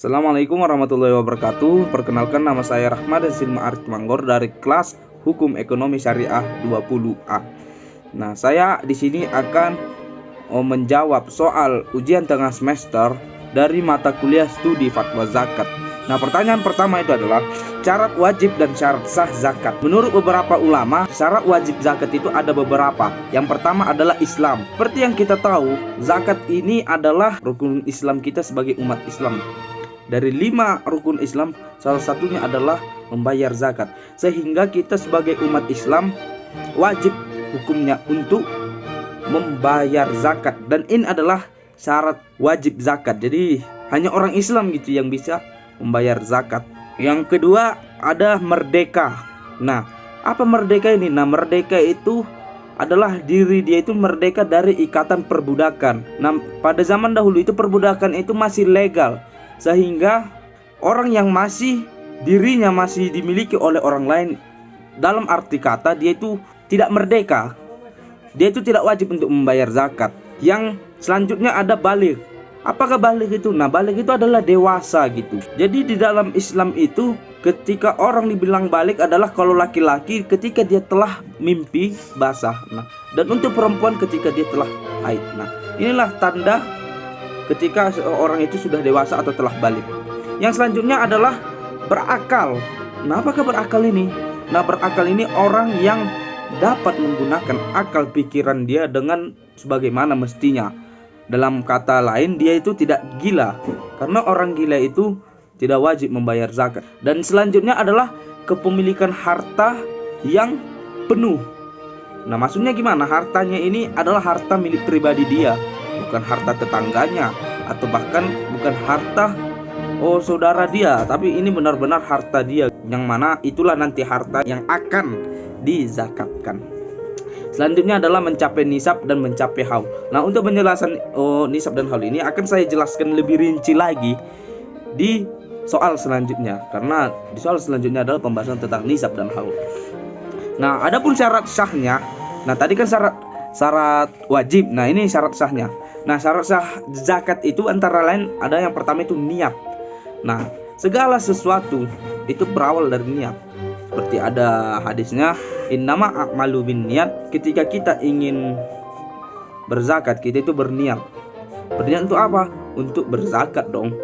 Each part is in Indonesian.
Assalamualaikum warahmatullahi wabarakatuh. Perkenalkan, nama saya Rahmat dan Silma Arif Manggor dari kelas Hukum Ekonomi Syariah 20A. Nah, saya di sini akan menjawab soal ujian tengah semester dari mata kuliah studi fatwa zakat. Nah, pertanyaan pertama itu adalah syarat wajib dan syarat sah zakat. Menurut beberapa ulama, syarat wajib zakat itu ada beberapa. Yang pertama adalah Islam. Seperti yang kita tahu, zakat ini adalah rukun Islam kita sebagai umat Islam. Dari 5 rukun Islam, salah satunya adalah membayar zakat. Sehingga kita sebagai umat Islam wajib hukumnya untuk membayar zakat. Dan ini adalah syarat wajib zakat. Jadi hanya orang Islam gitu yang bisa membayar zakat. Yang kedua ada merdeka. Nah, apa merdeka ini? Nah, merdeka itu adalah diri dia itu merdeka dari ikatan perbudakan. Nah, pada zaman dahulu itu perbudakan itu masih legal, sehingga orang yang dirinya masih dimiliki oleh orang lain, dalam arti kata dia itu tidak merdeka. Dia itu tidak wajib untuk membayar zakat. Yang selanjutnya ada baligh. Apakah baligh itu? Nah, baligh itu adalah dewasa gitu. Jadi di dalam Islam itu ketika orang dibilang baligh adalah kalau laki-laki ketika dia telah mimpi basah. Nah, dan untuk perempuan ketika dia telah haid. Nah, inilah tanda ketika orang itu sudah dewasa atau telah balik. Yang selanjutnya adalah berakal. Nah, apakah berakal ini? Nah, berakal ini orang yang dapat menggunakan akal pikiran dia dengan sebagaimana mestinya. Dalam kata lain, dia itu tidak gila. Karena orang gila itu tidak wajib membayar zakat. Dan selanjutnya adalah kepemilikan harta yang penuh. Nah, maksudnya gimana? Hartanya ini adalah harta milik pribadi dia, bukan harta tetangganya, atau bahkan bukan harta saudara dia, tapi ini benar-benar harta dia, yang mana itulah nanti harta yang akan dizakatkan. Selanjutnya adalah mencapai nisab dan mencapai haul. Nah, untuk penjelasan nisab dan haul ini akan saya jelaskan lebih rinci lagi di soal selanjutnya, karena di soal selanjutnya adalah pembahasan tentang nisab dan haul. Nah, adapun syarat sahnya. Nah, tadi kan syarat wajib. Nah, ini syarat sahnya. Nah, syarat sah zakat itu antara lain ada yang pertama itu niat. Nah, segala sesuatu itu berawal dari niat. Seperti ada hadisnya, innama a'malu binniyat. Ketika kita ingin berzakat, kita itu berniat. Berniat untuk apa? Untuk berzakat dong.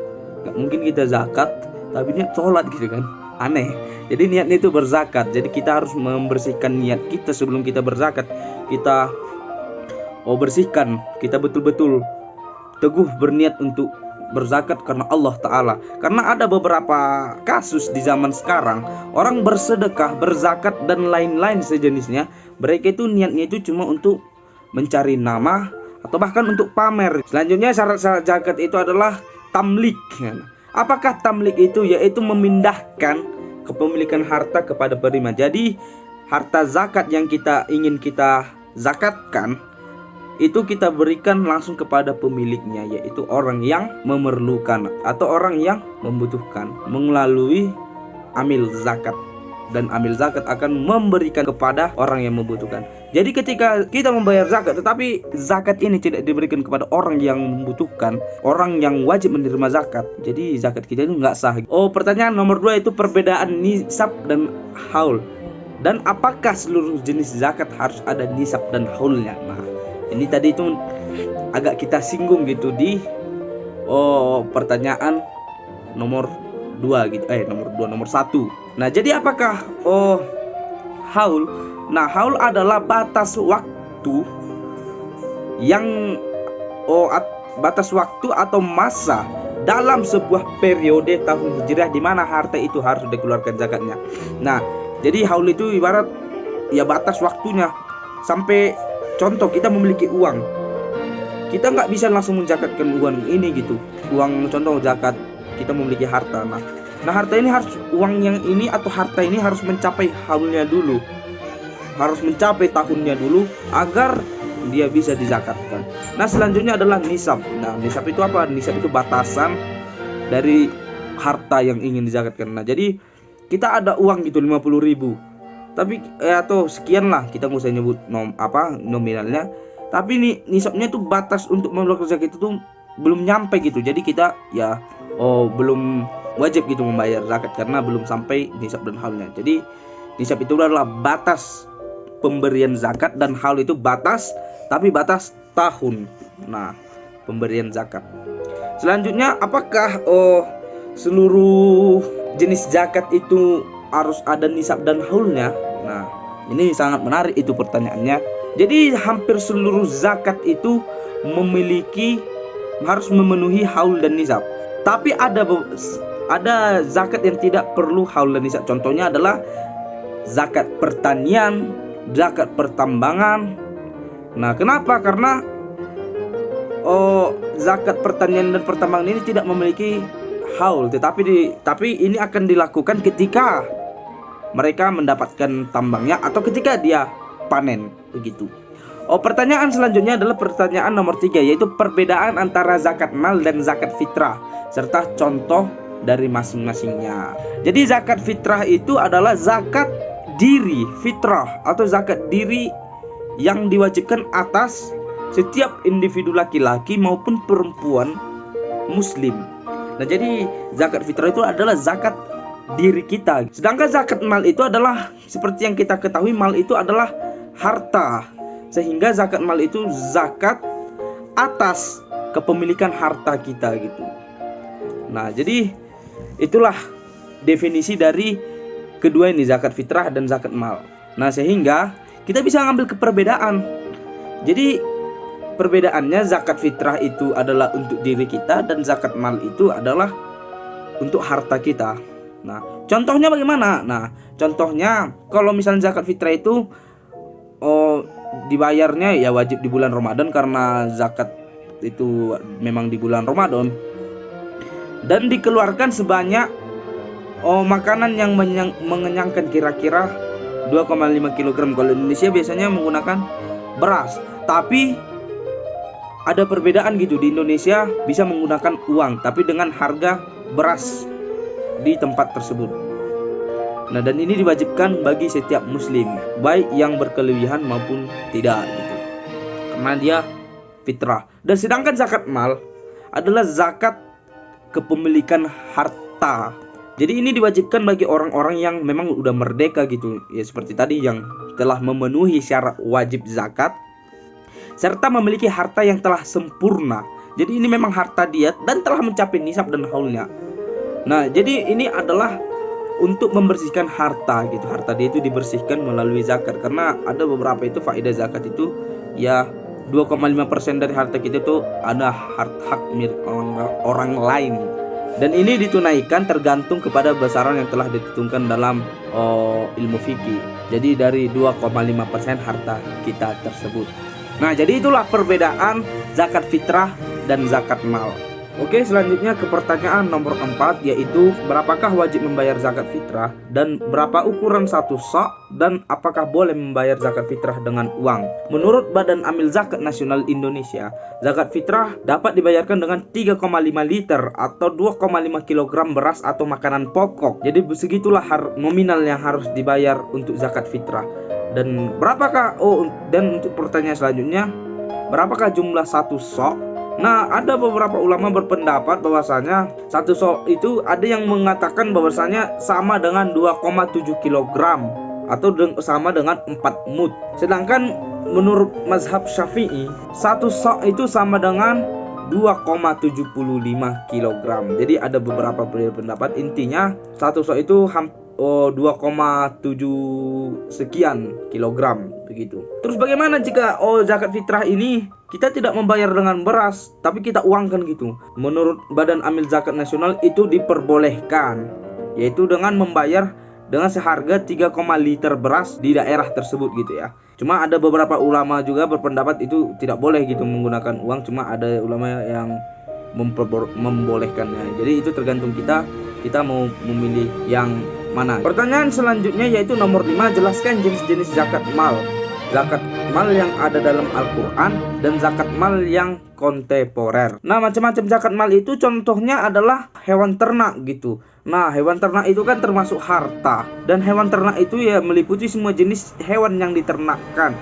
Gak mungkin kita zakat tapi niat sholat gitu kan, aneh. Jadi niatnya itu berzakat. Jadi kita harus membersihkan niat kita sebelum kita berzakat. Kita bersihkan, kita betul-betul teguh berniat untuk berzakat karena Allah Ta'ala. Karena ada beberapa kasus di zaman sekarang, orang bersedekah, berzakat dan lain-lain sejenisnya, mereka itu niatnya itu cuma untuk mencari nama atau bahkan untuk pamer. Selanjutnya syarat zakat itu adalah tamlik. Apakah tamlik itu? Yaitu memindahkan kepemilikan harta kepada penerima. Jadi harta zakat yang ingin kita zakatkan itu kita berikan langsung kepada pemiliknya, yaitu orang yang memerlukan atau orang yang membutuhkan melalui amil zakat. Dan amil zakat akan memberikan kepada orang yang membutuhkan. Jadi ketika kita membayar zakat tetapi zakat ini tidak diberikan kepada orang yang membutuhkan, orang yang wajib menerima zakat, jadi zakat kita itu nggak sah. Pertanyaan nomor 2 itu perbedaan nisab dan haul. Dan apakah seluruh jenis zakat harus ada nisab dan haulnya? Nah, ini tadi itu agak kita singgung gitu di pertanyaan nomor 2 gitu. Nomor 1. Nah, jadi apakah haul? Nah, haul adalah batas waktu yang batas waktu atau masa dalam sebuah periode tahun hijriah di mana harta itu harus dikeluarkan zakatnya. Nah, jadi haul itu ibarat ya batas waktunya. Sampai contoh kita memiliki uang, kita nggak bisa langsung menzakatkan uang ini gitu. Uang contoh zakat, kita memiliki harta. Nah, harta ini harus, uang yang ini atau harta ini harus mencapai haulnya dulu, harus mencapai tahunnya dulu agar dia bisa dizakatkan. Nah, selanjutnya adalah nisab. Nah, nisab itu apa? Nisab itu batasan dari harta yang ingin dizakatkan. Nah, jadi kita ada uang gitu 50.000, tapi atau sekian lah, kita nggak usah nyebut nominalnya. Tapi nisabnya itu batas untuk mengeluarkan zakat itu belum nyampe gitu. Jadi kita ya belum wajib gitu membayar zakat karena belum sampai nisab dan haulnya. Jadi nisab itu adalah batas pemberian zakat dan haul itu batas tahun. Nah, pemberian zakat. Selanjutnya, apakah seluruh jenis zakat itu harus ada nisab dan haulnya? Nah, ini sangat menarik itu pertanyaannya. Jadi hampir seluruh zakat itu harus memenuhi haul dan nisab. Tapi ada zakat yang tidak perlu haul dan nisab. Contohnya adalah zakat pertanian, zakat pertambangan. Nah, kenapa? Karena zakat pertanian dan pertambangan ini tidak memiliki haul, tapi ini akan dilakukan ketika mereka mendapatkan tambangnya atau ketika dia panen, begitu. Pertanyaan selanjutnya adalah pertanyaan nomor 3, yaitu perbedaan antara zakat mal dan zakat fitrah serta contoh dari masing-masingnya. Jadi zakat fitrah itu adalah zakat diri, fitrah atau zakat diri yang diwajibkan atas setiap individu laki-laki maupun perempuan muslim. Nah, jadi zakat fitrah itu adalah zakat diri kita. Sedangkan zakat mal itu adalah seperti yang kita ketahui, mal itu adalah harta. Sehingga zakat mal itu zakat atas kepemilikan harta kita gitu. Nah, jadi itulah definisi dari kedua ini, zakat fitrah dan zakat mal. Nah, sehingga kita bisa ngambil perbedaan. Jadi perbedaannya, zakat fitrah itu adalah untuk diri kita dan zakat mal itu adalah untuk harta kita. Nah, contohnya bagaimana? Nah, contohnya kalau misalnya zakat fitrah itu dibayarnya ya wajib di bulan Ramadan karena zakat itu memang di bulan Ramadan, dan dikeluarkan sebanyak makanan yang mengenyangkan kira-kira 2,5 kg. Kalau Indonesia biasanya menggunakan beras, tapi ada perbedaan gitu. Di Indonesia bisa menggunakan uang tapi dengan harga beras di tempat tersebut. Nah, dan ini diwajibkan bagi setiap muslim, baik yang berkelebihan maupun tidak gitu, karena dia fitrah. Dan sedangkan zakat mal adalah zakat kepemilikan harta. Jadi ini diwajibkan bagi orang-orang yang memang udah merdeka gitu, ya seperti tadi, yang telah memenuhi syarat wajib zakat serta memiliki harta yang telah sempurna. Jadi ini memang harta dia dan telah mencapai nisab dan haulnya. Nah, jadi ini adalah untuk membersihkan harta gitu. Harta dia itu dibersihkan melalui zakat, karena ada beberapa itu faedah zakat itu ya 2,5% dari harta kita itu ada hak milik orang lain. Dan ini ditunaikan tergantung kepada besaran yang telah ditentukan dalam ilmu fikih. Jadi dari 2,5% harta kita tersebut. Nah, jadi itulah perbedaan zakat fitrah dan zakat mal. Oke, selanjutnya ke pertanyaan nomor 4, yaitu berapakah wajib membayar zakat fitrah dan berapa ukuran satu sa', dan apakah boleh membayar zakat fitrah dengan uang. Menurut Badan Amil Zakat Nasional Indonesia, zakat fitrah dapat dibayarkan dengan 3,5 liter atau 2,5 kg beras atau makanan pokok. Jadi segitulah nominal yang harus dibayar untuk zakat fitrah. Dan berapakah dan untuk pertanyaan selanjutnya, berapakah jumlah satu sa'? Nah, ada beberapa ulama berpendapat bahwasanya satu sa' itu ada yang mengatakan bahwasanya sama dengan 2,7 kg atau sama dengan 4 mud. Sedangkan menurut mazhab Syafi'i, satu sa' itu sama dengan 2,75 kg. Jadi ada beberapa pendapat, intinya satu sa' itu 2,7 sekian kilogram begitu. Terus bagaimana jika zakat fitrah ini kita tidak membayar dengan beras tapi kita uangkan gitu? Menurut Badan Amil Zakat Nasional itu diperbolehkan, yaitu dengan membayar dengan seharga 3, liter beras di daerah tersebut gitu ya. Cuma ada beberapa ulama juga berpendapat itu tidak boleh gitu menggunakan uang, cuma ada ulama yang membolehkannya. Jadi itu tergantung kita mau memilih yang mana. Pertanyaan selanjutnya yaitu nomor 5, jelaskan jenis-jenis zakat mal. Zakat mal yang ada dalam Al-Quran dan zakat mal yang kontemporer. Nah, macam-macam zakat mal itu contohnya adalah hewan ternak gitu. Nah, hewan ternak itu kan termasuk harta, dan hewan ternak itu ya meliputi semua jenis hewan yang diternakkan,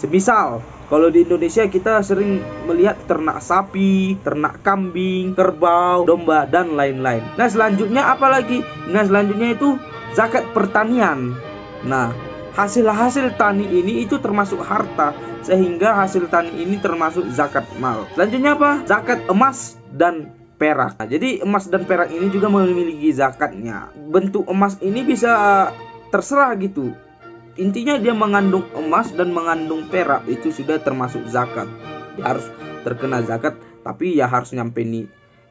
Semisal kalau di Indonesia kita sering melihat ternak sapi, ternak kambing, kerbau, domba, dan lain-lain. Nah selanjutnya apa lagi? Nah selanjutnya itu zakat pertanian. Nah hasil-hasil tani ini itu termasuk harta, sehingga hasil tani ini termasuk zakat mal. Selanjutnya apa? Zakat emas dan perak. Nah, jadi emas dan perak ini juga memiliki zakatnya. Bentuk emas ini bisa terserah gitu. Intinya dia mengandung emas dan mengandung perak, itu sudah termasuk zakat. Dia harus terkena zakat, tapi ya harus nyampe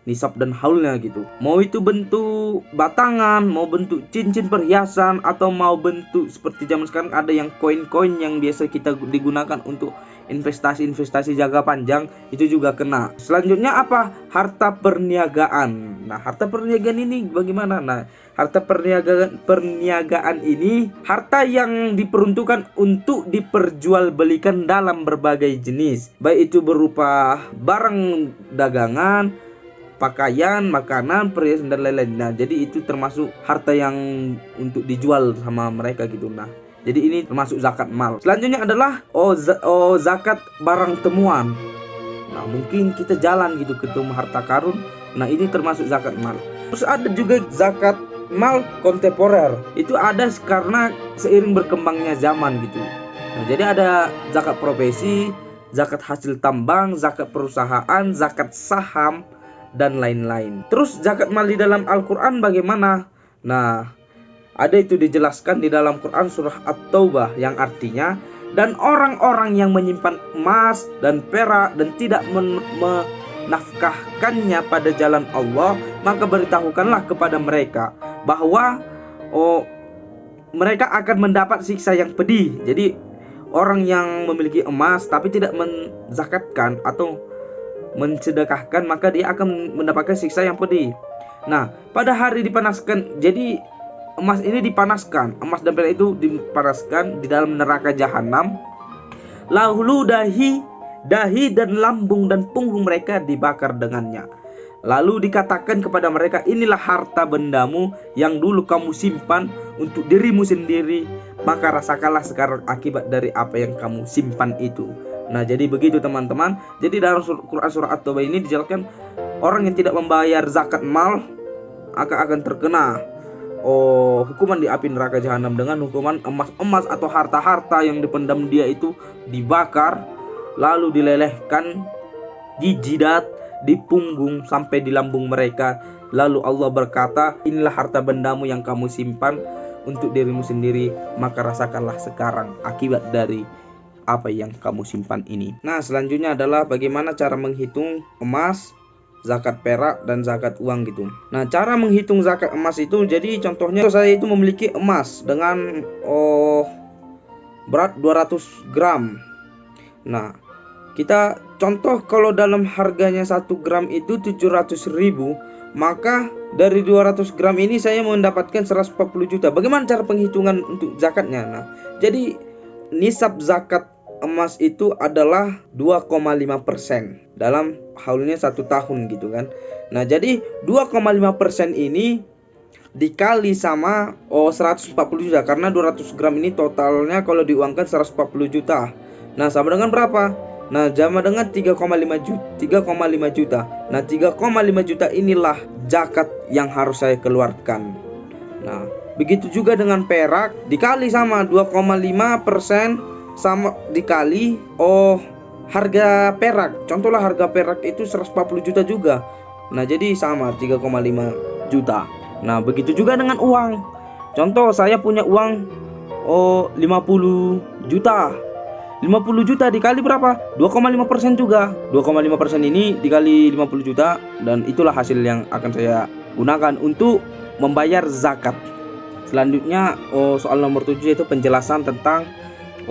nisab dan haulnya gitu. Mau itu bentuk batangan, mau bentuk cincin perhiasan, atau mau bentuk seperti zaman sekarang ada yang koin-koin yang biasa kita digunakan untuk investasi jangka panjang, itu juga kena. Selanjutnya apa? Harta perniagaan. Nah harta perniagaan ini bagaimana? Nah harta perniagaan ini harta yang diperuntukkan untuk diperjualbelikan dalam berbagai jenis, baik itu berupa barang dagangan, pakaian, makanan, perhiasan, dan lain-lain. Nah jadi itu termasuk harta yang untuk dijual sama mereka gitu. Nah jadi ini termasuk zakat mal. Selanjutnya adalah zakat barang temuan. Nah mungkin kita jalan gitu ketemu harta karun, nah ini termasuk zakat mal. Terus ada juga zakat mal kontemporer. Itu ada karena seiring berkembangnya zaman gitu. Nah jadi ada zakat profesi, zakat hasil tambang, zakat perusahaan, zakat saham, dan lain-lain. Terus zakat mal di dalam Al-Quran bagaimana? Nah ada itu dijelaskan di dalam Quran surah At-Taubah, yang artinya, dan orang-orang yang menyimpan emas dan perak dan tidak menafkahkannya pada jalan Allah, maka beritahukanlah kepada mereka bahwa mereka akan mendapat siksa yang pedih. Jadi orang yang memiliki emas tapi tidak menzakatkan atau mensedekahkan, maka dia akan mendapatkan siksa yang pedih. Nah pada hari dipanaskan, jadi emas ini dipanaskan, emas dan perak itu dipanaskan di dalam neraka jahanam. Lalu dahi dan lambung dan punggung mereka dibakar dengannya. Lalu dikatakan kepada mereka, inilah harta bendamu yang dulu kamu simpan untuk dirimu sendiri, maka rasakanlah sekarang akibat dari apa yang kamu simpan itu. Nah jadi begitu teman-teman. Jadi dalam Quran surah At-Taubah ini dijelaskan orang yang tidak membayar zakat mal akan terkena hukuman di api neraka jahanam dengan hukuman emas atau harta-harta yang dipendam dia itu dibakar, lalu dilelehkan di jidat, di punggung, sampai di lambung mereka. Lalu Allah berkata, inilah harta bendamu yang kamu simpan untuk dirimu sendiri, maka rasakanlah sekarang akibat dari apa yang kamu simpan ini. Nah selanjutnya adalah bagaimana cara menghitung emas, zakat perak, dan zakat uang gitu. Nah cara menghitung zakat emas itu, jadi contohnya saya itu memiliki emas dengan berat 200 gram. Nah kita contoh kalau dalam harganya 1 gram itu 700.000, maka dari 200 gram ini saya mendapatkan 140 juta. Bagaimana cara penghitungan untuk zakatnya? Nah jadi nisab zakat emas itu adalah 2,5% dalam haulnya 1 tahun gitu kan. Nah jadi 2,5% ini dikali sama 140 juta, karena 200 gram ini totalnya kalau diuangkan 140 juta. Nah sama dengan berapa? Nah sama dengan 3,5 juta. Nah 3,5 juta inilah zakat yang harus saya keluarkan. Nah begitu juga dengan perak, dikali sama 2,5% sama dikali harga perak. Contohlah harga perak itu 140 juta juga. Nah jadi sama 3,5 juta. Nah begitu juga dengan uang. Contoh saya punya uang 50 juta. 50 juta dikali berapa? 2,5% juga. 2,5% ini dikali 50 juta, dan itulah hasil yang akan saya gunakan untuk membayar zakat. Selanjutnya soal nomor 7 yaitu penjelasan tentang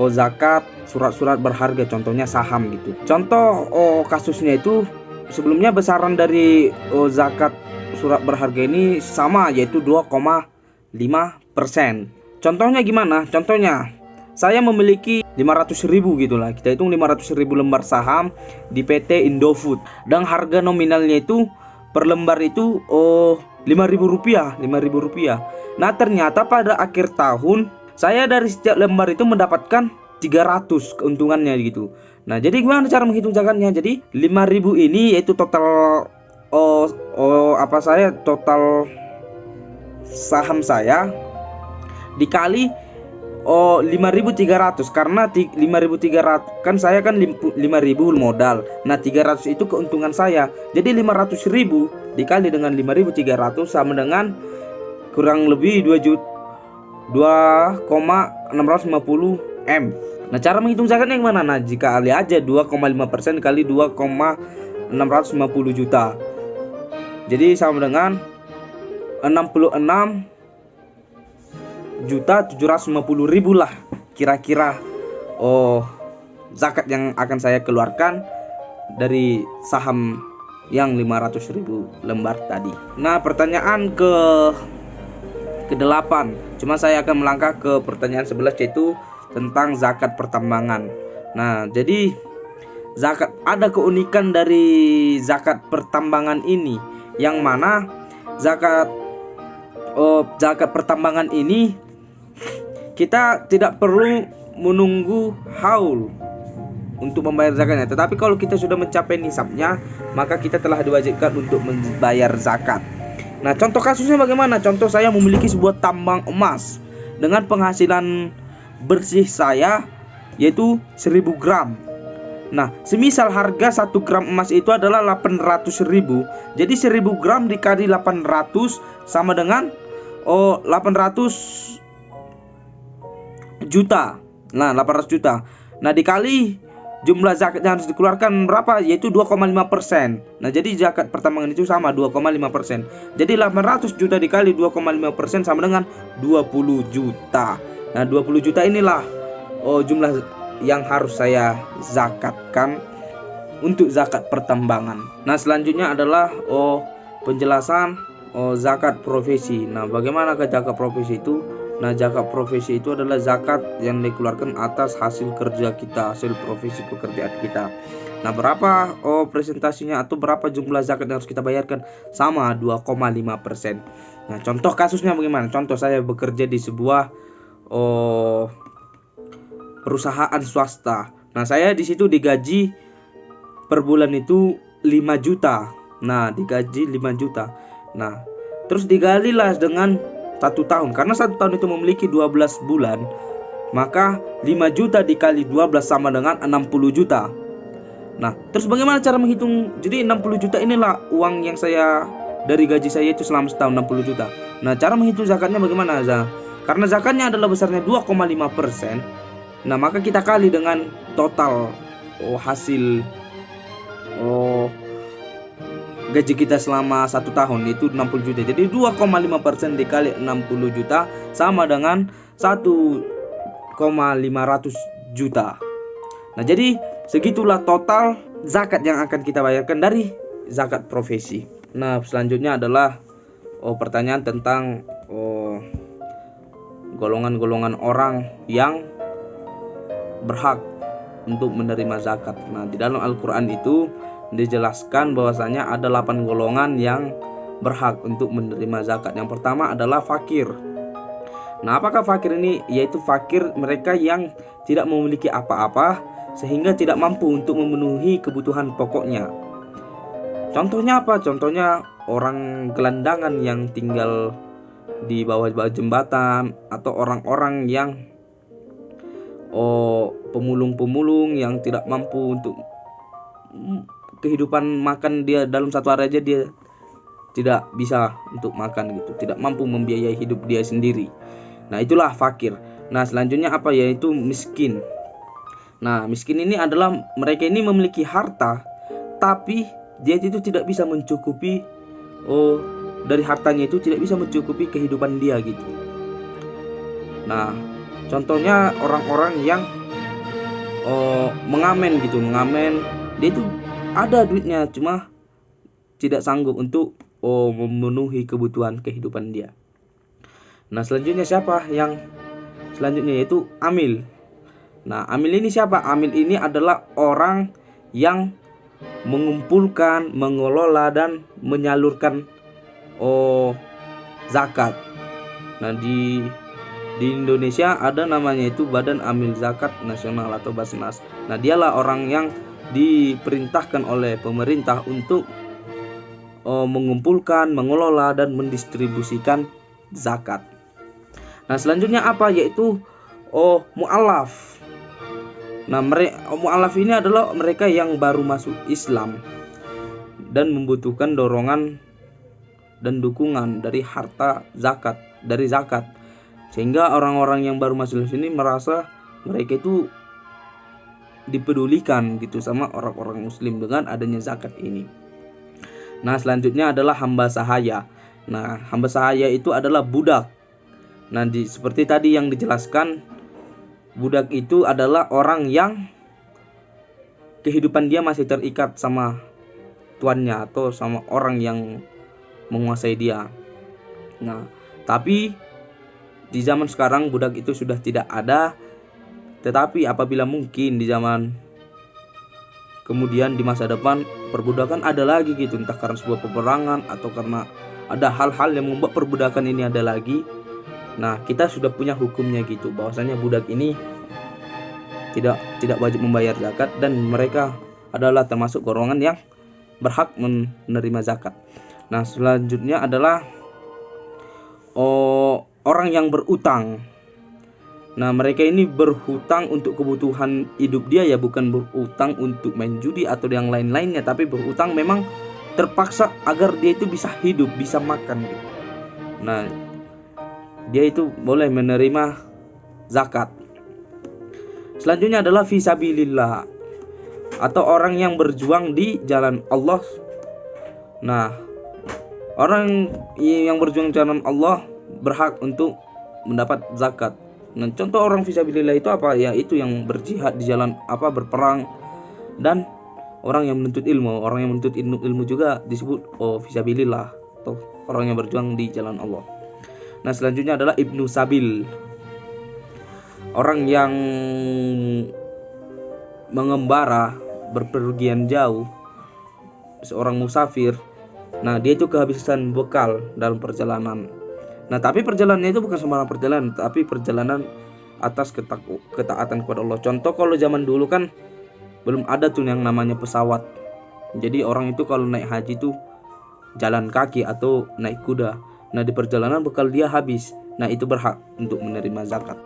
zakat surat-surat berharga, contohnya saham gitu. Contoh kasusnya itu sebelumnya besaran dari zakat surat berharga ini sama, yaitu 2,5%. Contohnya gimana? Contohnya saya memiliki 500.000 gitulah. Kita hitung 500.000 lembar saham di PT Indofood, dan harga nominalnya itu per lembar itu Rp5.000. Nah ternyata pada akhir tahun saya dari setiap lembar itu mendapatkan 300 keuntungannya gitu. Nah, jadi gimana cara menghitung zakatnya? Jadi 5.000 ini yaitu total total saham saya dikali 5.300, karena 5.300 kan saya kan 5.000 modal. Nah, 300 itu keuntungan saya. Jadi 500.000 dikali dengan 5.300 sama dengan kurang lebih 2,650 M. Nah, cara menghitung zakatnya yang mana? Nah, jika kali aja 2,5% kali 2,650 juta. Jadi sama dengan 66.750.000 lah kira-kira zakat yang akan saya keluarkan dari saham yang 500.000 lembar tadi. Nah, pertanyaan ke-8. Cuma saya akan melangkah ke pertanyaan 11, yaitu tentang zakat pertambangan. Nah, jadi ada keunikan dari zakat pertambangan ini, yang mana zakat pertambangan ini kita tidak perlu menunggu haul untuk membayar zakatnya. Tetapi kalau kita sudah mencapai nisabnya, maka kita telah diwajibkan untuk membayar zakat. Nah, contoh kasusnya bagaimana? Contoh, saya memiliki sebuah tambang emas dengan penghasilan bersih saya yaitu 1.000 gram. Nah, semisal harga 1 gram emas itu adalah 800.000. Jadi 1.000 gram dikali 800 sama dengan 800 juta. Nah, 800 juta. Nah, dikali jumlah zakat yang harus dikeluarkan berapa? Yaitu 2,5%. Nah, jadi zakat pertambangan itu sama 2,5%. Jadi 800 juta dikali 2,5% sama dengan 20 juta. Nah, 20 juta inilah jumlah yang harus saya zakatkan untuk zakat pertambangan. Nah, selanjutnya adalah penjelasan zakat profesi. Nah, bagaimana ke zakat profesi itu? Nah, zakat profesi itu adalah zakat yang dikeluarkan atas hasil kerja kita, hasil profesi pekerjaan kita. Nah, berapa presentasinya atau berapa jumlah zakat yang harus kita bayarkan? Sama 2,5%. Nah, contoh kasusnya bagaimana? Contoh, saya bekerja di sebuah perusahaan swasta. Nah, saya di situ digaji per bulan itu 5 juta. Nah, digaji 5 juta. Nah, terus digalilah dengan 1 tahun. Karena 1 tahun itu memiliki 12 bulan, maka 5 juta dikali 12 sama dengan 60 juta. Nah, terus bagaimana cara menghitung? Jadi 60 juta inilah uang yang saya dari gaji saya itu selama setahun, 60 juta. Nah, cara menghitung zakatnya bagaimana, Karena zakatnya adalah besarnya 2,5%. Nah, maka kita kali dengan total hasil gaji kita selama 1 tahun, itu 60 juta. Jadi 2,5% dikali 60 juta sama dengan 1,500 juta. Nah, jadi segitulah total zakat yang akan kita bayarkan dari zakat profesi. Nah, selanjutnya adalah pertanyaan tentang golongan-golongan orang yang berhak untuk menerima zakat. Nah, di dalam Al-Quran itu dijelaskan bahwasanya ada 8 golongan yang berhak untuk menerima zakat. Yang pertama adalah fakir. Nah, apakah fakir ini? Yaitu fakir mereka yang tidak memiliki apa-apa sehingga tidak mampu untuk memenuhi kebutuhan pokoknya. Contohnya apa? Contohnya orang gelandangan yang tinggal di bawah jembatan, atau orang-orang yang pemulung-pemulung yang tidak mampu untuk kehidupan makan dia dalam satu hari aja, dia tidak bisa untuk makan gitu, tidak mampu membiayai hidup dia sendiri. Nah, itulah fakir. Nah, selanjutnya apa? Yaitu miskin. Nah, miskin ini adalah mereka ini memiliki harta, tapi dia itu tidak bisa mencukupi dari hartanya itu tidak bisa mencukupi kehidupan dia gitu. Nah, contohnya orang-orang yang mengamen gitu, dia itu ada duitnya cuma tidak sanggup untuk memenuhi kebutuhan kehidupan dia. Nah, selanjutnya siapa yang selanjutnya? Yaitu amil. Nah, amil ini siapa? Amil ini adalah orang yang mengumpulkan, mengelola dan menyalurkan zakat. Nah, Di Indonesia ada namanya itu Badan Amil Zakat Nasional atau Basnas. Nah, dialah orang yang diperintahkan oleh pemerintah untuk mengumpulkan, mengelola dan mendistribusikan zakat. Nah, selanjutnya apa? Yaitu mu'alaf. Nah, mu'alaf ini adalah mereka yang baru masuk Islam dan membutuhkan dorongan dan dukungan dari harta zakat, dari zakat. Sehingga orang-orang yang baru masuk sini merasa mereka itu dipedulikan gitu sama orang-orang muslim dengan adanya zakat ini. Nah, selanjutnya adalah hamba sahaya. Nah, hamba sahaya itu adalah budak. Nah, seperti tadi yang dijelaskan, budak itu adalah orang yang kehidupan dia masih terikat sama tuannya atau sama orang yang menguasai dia. Nah, tapi di zaman sekarang budak itu sudah tidak ada. Tetapi apabila mungkin di zaman kemudian di masa depan perbudakan ada lagi gitu, entah karena sebuah peperangan atau karena ada hal-hal yang membuat perbudakan ini ada lagi. Nah, kita sudah punya hukumnya gitu, bahwasanya budak ini tidak wajib membayar zakat dan mereka adalah termasuk golongan yang berhak menerima zakat. Nah, selanjutnya adalah orang yang berutang. Nah, mereka ini berhutang untuk kebutuhan hidup dia ya, bukan berhutang untuk main judi atau yang lain-lainnya, tapi berhutang memang terpaksa agar dia itu bisa hidup, bisa makan gitu. Nah, dia itu boleh menerima zakat. Selanjutnya adalah fisabilillah atau orang yang berjuang di jalan Allah. Nah, orang yang berjuang di jalan Allah berhak untuk mendapat zakat. Nah, contoh orang fisabilillah itu apa? Ya, itu yang berjihad di jalan berperang, dan orang yang menuntut ilmu. Orang yang menuntut ilmu juga disebut fisabilillah atau orang yang berjuang di jalan Allah. Nah, selanjutnya adalah ibnu sabil. Orang yang mengembara, berpergian jauh, seorang musafir. Nah, dia itu kehabisan bekal dalam perjalanan. Nah, tapi perjalanannya itu bukan sembarang perjalanan, tapi perjalanan atas ketaatan kepada Allah. Contoh, kalau zaman dulu kan belum ada tuh yang namanya pesawat. Jadi orang itu kalau naik haji tuh jalan kaki atau naik kuda. Nah, di perjalanan bekal dia habis. Nah, itu berhak untuk menerima zakat.